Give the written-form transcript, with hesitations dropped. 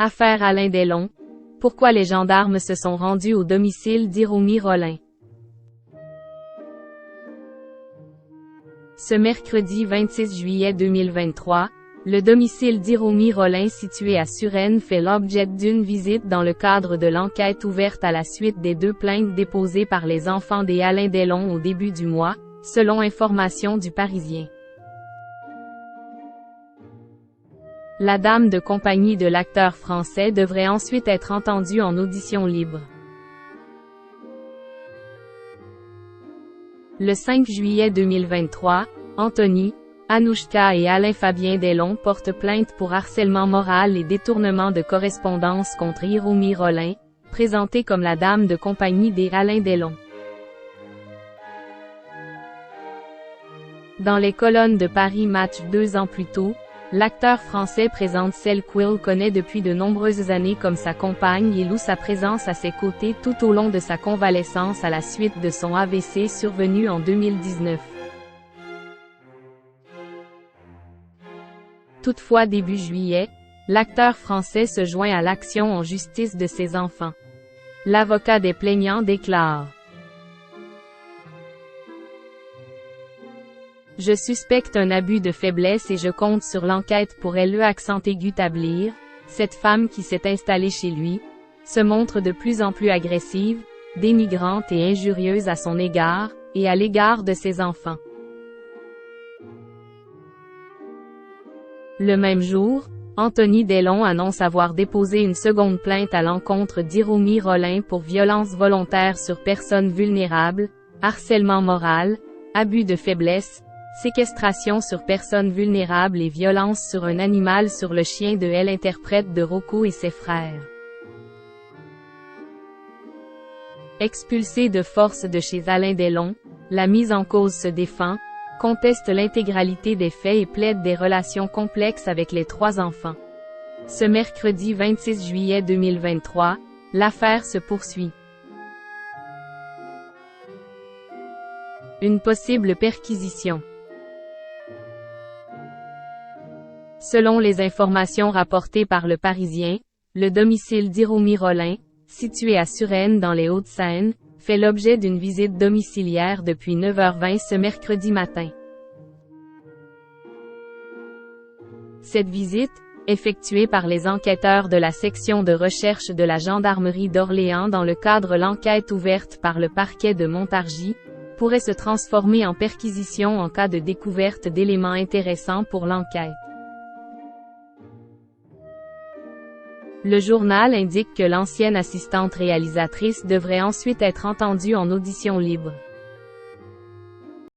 Affaire Alain Delon. Pourquoi les gendarmes se sont rendus au domicile d'Hiromi Rollin? Ce mercredi 26 juillet 2023, le domicile d'Hiromi Rollin situé à Suresnes fait l'objet d'une visite dans le cadre de l'enquête ouverte à la suite des 2 plaintes déposées par les enfants des Alain Delon au début du mois, selon information du Parisien. La dame de compagnie de l'acteur français devrait ensuite être entendue en audition libre. Le 5 juillet 2023, Anthony, Anouchka et Alain Fabien Delon portent plainte pour harcèlement moral et détournement de correspondance contre Hiromi Rollin, présentée comme la dame de compagnie des Alain Delon. Dans les colonnes de Paris Match 2 ans plus tôt, l'acteur français présente celle qu'il connaît depuis de nombreuses années comme sa compagne et loue sa présence à ses côtés tout au long de sa convalescence à la suite de son AVC survenu en 2019. Toutefois début juillet, l'acteur français se joint à l'action en justice de ses enfants. L'avocat des plaignants déclare: « Je suspecte un abus de faiblesse et je compte sur l'enquête pour le accent aigu établir. Cette femme qui s'est installée chez lui, se montre de plus en plus agressive, dénigrante et injurieuse à son égard, et à l'égard de ses enfants. » Le même jour, Anthony Delon annonce avoir déposé une seconde plainte à l'encontre d'Hiromi Rollin pour violence volontaire sur personne vulnérable, harcèlement moral, abus de faiblesse, séquestration sur personne vulnérable et violence sur un animal sur le chien de l'interprète de Rocco et ses frères. Expulsé de force de chez Alain Delon, la mise en cause se défend, conteste l'intégralité des faits et plaide des relations complexes avec les 3 enfants. Ce mercredi 26 juillet 2023, l'affaire se poursuit. Une possible perquisition. Selon les informations rapportées par le Parisien, le domicile d'Hiromi Rollin, situé à Suresnes dans les Hauts-de-Seine, fait l'objet d'une visite domiciliaire depuis 9h20 ce mercredi matin. Cette visite, effectuée par les enquêteurs de la section de recherche de la gendarmerie d'Orléans dans le cadre de l'enquête ouverte par le parquet de Montargis, pourrait se transformer en perquisition en cas de découverte d'éléments intéressants pour l'enquête. Le journal indique que l'ancienne assistante réalisatrice devrait ensuite être entendue en audition libre.